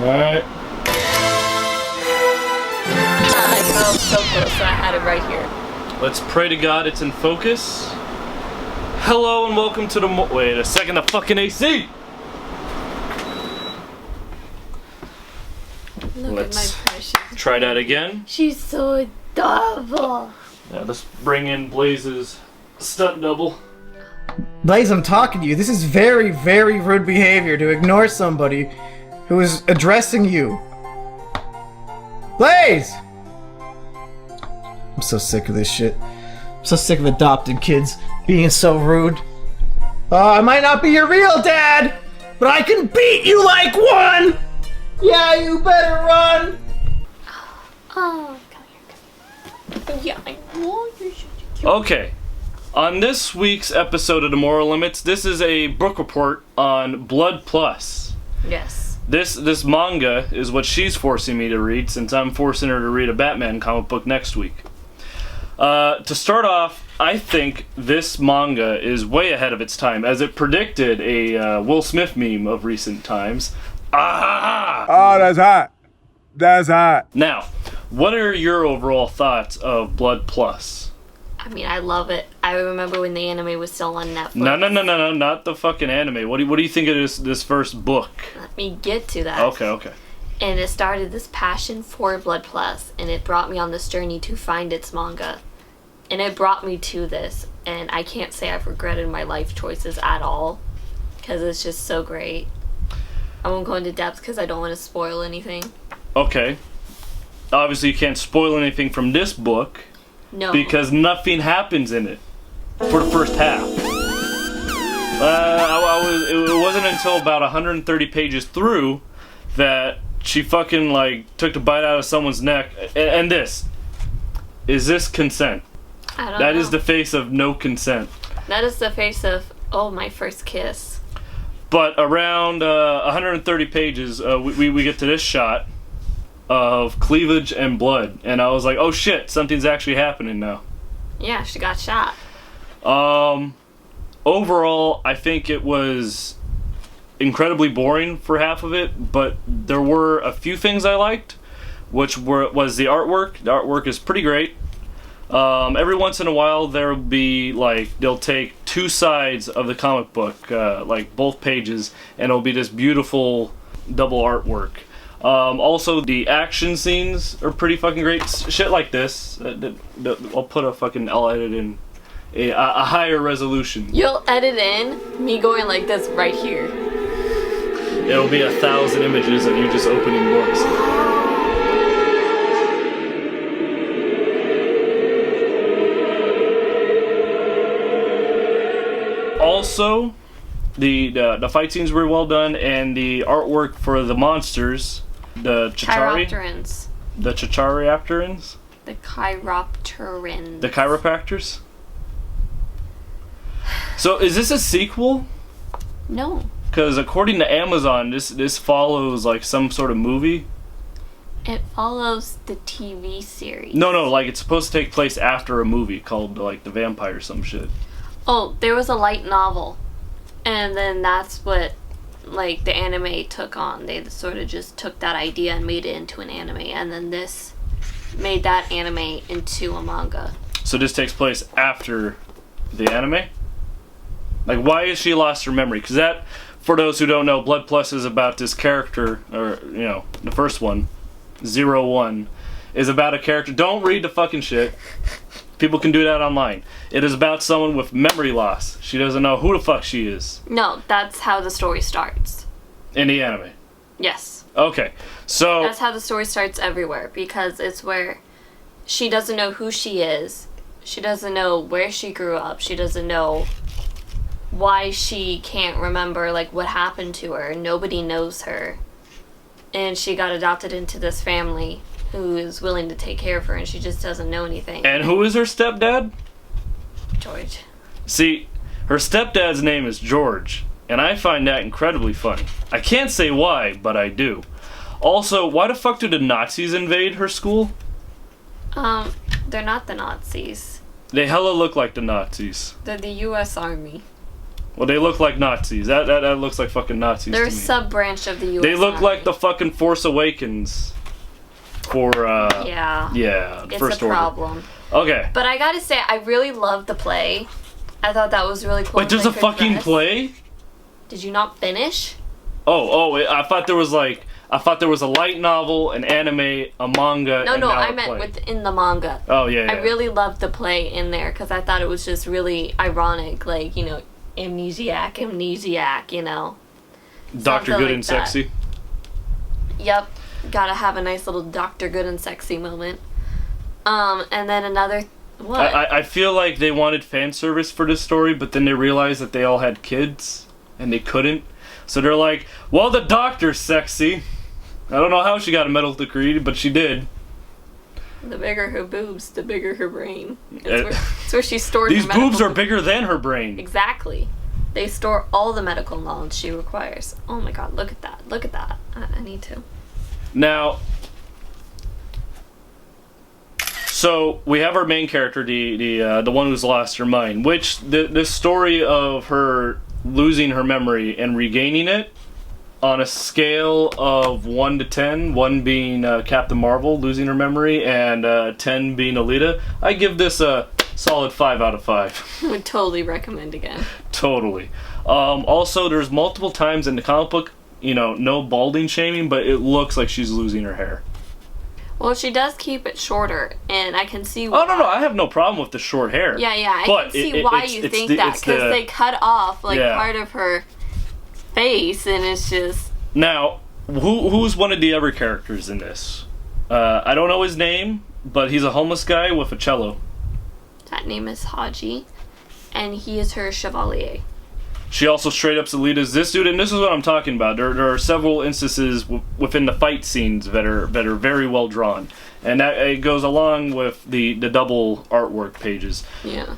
Alright. I felt so close, so I had it right here. Let's pray to God it's in focus. Hello and welcome to the wait a second, the fucking AC! Look Let's at my precious. try that again. She's so adorable. Yeah, let's bring in Blaze's stunt double. Blaze, I'm talking to you. This is very, very rude behavior to ignore somebody who is addressing you. Blaze! I'm so sick of this shit. I'm so sick of adopted kids being so rude. Oh, I might not be your real dad, but I can beat you like one! Yeah, you better run! Oh, come here. Yeah, I know you're such a cute. Okay. On this week's episode of The Moral Limits, this is a book report on Blood Plus. Yes. This manga is what she's forcing me to read, since I'm forcing her to read a Batman comic book next week. To start off, I think this manga is way ahead of its time, as it predicted a Will Smith meme of recent times. Ah! Oh, that's hot. That's hot. Now, what are your overall thoughts of Blood Plus? I mean, I love it. I remember when the anime was still on Netflix. No, not the fucking anime. What do you think of this first book? Let me get to that. Okay. And it started this passion for Blood Plus, and it brought me on this journey to find its manga. And it brought me to this, and I can't say I've regretted my life choices at all, because it's just so great. I won't go into depth because I don't want to spoil anything. Okay. Obviously, you can't spoil anything from this book. No. Because nothing happens in it for the first half. It wasn't until about 130 pages through that she fucking took the bite out of someone's neck. And this consent? I don't know. That is the face of no consent. That is the face of, oh, my first kiss. But around 130 pages, we get to this shot of cleavage and blood, and I was like, oh shit, something's actually happening now. Yeah, she got shot. Overall, I think it was incredibly boring for half of it, but there were a few things I liked, which was the artwork. The artwork is pretty great. Every once in a while there'll be they'll take two sides of the comic book, both pages, and it'll be this beautiful double artwork. Also, the action scenes are pretty fucking great. Shit like this. I'll put I'll edit in a higher resolution. You'll edit in me going like this right here. It'll be 1,000 images of you just opening books. Also, the fight scenes were well done, and the artwork for the monsters, the Chiropterans. The Chiropterans? The Chiropterans. The chiropractors? So, is this a sequel? No. Because according to Amazon, this follows some sort of movie. It follows the TV series. No, it's supposed to take place after a movie called The Vampire or some shit. Oh, there was a light novel. And then that's what, the anime took on. They sort of just took that idea and made it into an anime. And then this made that anime into a manga. So this takes place after the anime? Why has she lost her memory? Because that, for those who don't know, Blood Plus is about this character, or, the first one, 01, is about a character. Don't read the fucking shit. People can do that online. It is about someone with memory loss. She doesn't know who the fuck she is. No, that's how the story starts. In the anime? Yes. Okay, so... That's how the story starts everywhere, because it's where she doesn't know who she is. She doesn't know where she grew up. She doesn't know why she can't remember, what happened to her. Nobody knows her. And she got adopted into this family who is willing to take care of her, and she just doesn't know anything. And who is her stepdad? George. See, her stepdad's name is George, and I find that incredibly funny. I can't say why, but I do. Also, why the fuck do the Nazis invade her school? They're not the Nazis. They hella look like the Nazis. They're the U.S. Army. Well, they look like Nazis. That looks like fucking Nazis They're to a me. sub-branch of the U.S. They look Army. like the fucking Force Awakens. For Yeah. yeah, It's First a Order. problem. Okay. But I gotta say, I really loved the play. I thought that was really cool. Wait, there's a Like her fucking dress. play? Did you not finish? I thought there was a light novel, an anime, a manga, No, and no, now I a meant play. within the manga. Oh yeah. I really loved the play in there because I thought it was just really ironic, like, you know, amnesiac, you know. Dr. something Good like and that. Sexy. Yep, gotta have a nice little Dr. Good and Sexy moment. And then another, what? I feel like they wanted fan service for this story, but then they realized that they all had kids and they couldn't. So they're like, well, the doctor's sexy. I don't know how she got a medical degree, but she did. The bigger her boobs, the bigger her brain. Uh, It's where she stores These her medical boobs are degree. bigger than her brain. Exactly. They store all the medical knowledge she requires. Oh my god, look at that. Look at that. I need to. Now, so we have our main character, the one who's lost her mind. Which the story of her losing her memory and regaining it, on a scale of 1 to 10, 1 being Captain Marvel losing her memory, and 10 being Alita, I give this a solid 5 out of 5. Would totally recommend again. Totally. Also, there's multiple times in the comic book, you know, no balding shaming, but it looks like she's losing her hair. Well, she does keep it shorter, and I can see why. Oh, no, I have no problem with the short hair. Yeah, I But can see why you think that, because they cut off, like, Yeah. part of her face, and it's just... Now, who's one of the other characters in this? I don't know his name, but he's a homeless guy with a cello. That name is Haji, and he is her chevalier. She also straight up Alita's this dude, and this is what I'm talking about. There are several instances within the fight scenes that are very well drawn, and that it goes along with the double artwork pages. Yeah.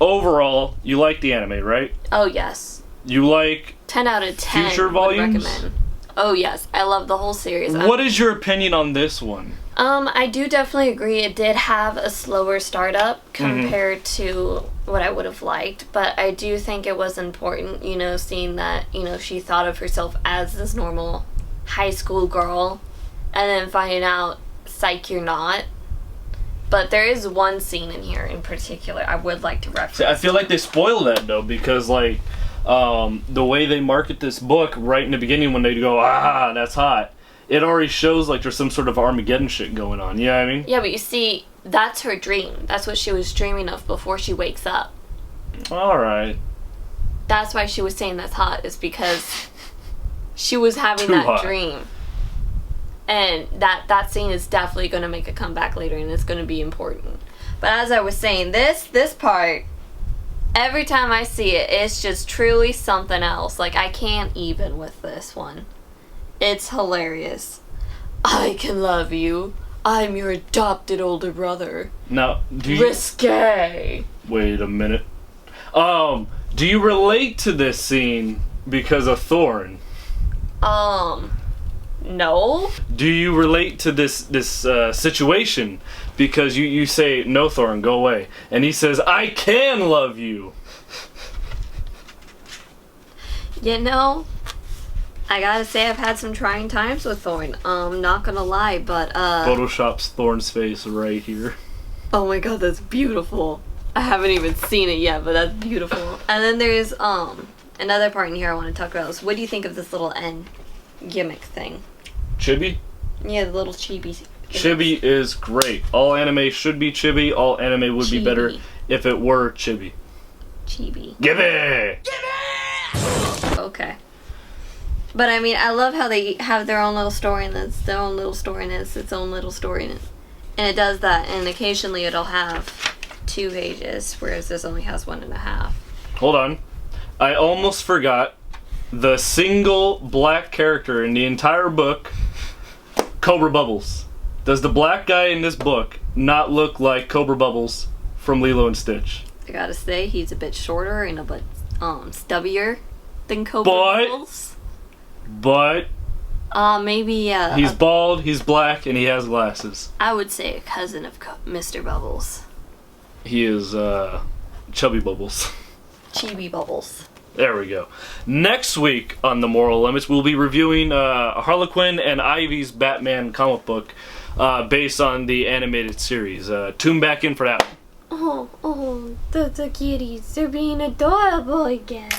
Overall, you like the anime, right? Oh, yes. You like 10 out of 10 future would volumes? recommend. Oh, yes. I love the whole series. What is your opinion on this one? I do definitely agree it did have a slower startup Mm-hmm. compared to what I would have liked, but I do think it was important, you know, seeing that, you know, she thought of herself as this normal high school girl, and then finding out, psych, you're not. But there is one scene in here in particular I would like to reference. See, I feel like they spoil that, though, because, like, the way they market this book right in the beginning when they go, ah, that's hot, it already shows like there's some sort of Armageddon shit going on. You know what I mean? Yeah, but you see, that's her dream. That's what she was dreaming of before she wakes up. Alright. That's why she was saying that's hot, is because she was having Too that hot. dream. And that scene is definitely going to make a comeback later, and it's going to be important. But as I was saying, this part, every time I see it, it's just truly something else. Like, I can't even with this one. It's hilarious. I can love you. I'm your adopted older brother. Now, do you... Risque. Wait a minute. Do you relate to this scene because of Thorn? No. Do you relate to this situation because you say, no, Thorn, go away. And he says, I can love you. You know, I gotta say I've had some trying times with Thorn. Not gonna lie, but Photoshops Thorn's face right here. oh my god, that's beautiful. I haven't even seen it yet, but that's beautiful. And then there's another part in here I want to talk about. So what do you think of this little N gimmick thing? Chibi? Yeah, the little chibi. Chibi is great. All anime should be chibi. All anime would be better Chibi. if it were chibi. Chibi. Gibby! Okay. But I mean, I love how they have their own little story, and it's their own little story, and it's its own little story, and it does that. And occasionally it'll have 2 pages, whereas this only has 1.5. Hold on. I almost forgot the single black character in the entire book, Cobra Bubbles. Does the black guy in this book not look like Cobra Bubbles from Lilo and Stitch? I gotta say, he's a bit shorter and a bit stubbier than Cobra But- Bubbles. But Maybe he's bald, he's black, and he has glasses. I would say a cousin of Mr. Bubbles. He is Chubby Bubbles. Chibi Bubbles. There we go. Next week on The Moral Limits, we'll be reviewing Harlequin and Ivy's Batman comic book based on the animated series. Tune back in for that. Oh, the kitties, they're being adorable again.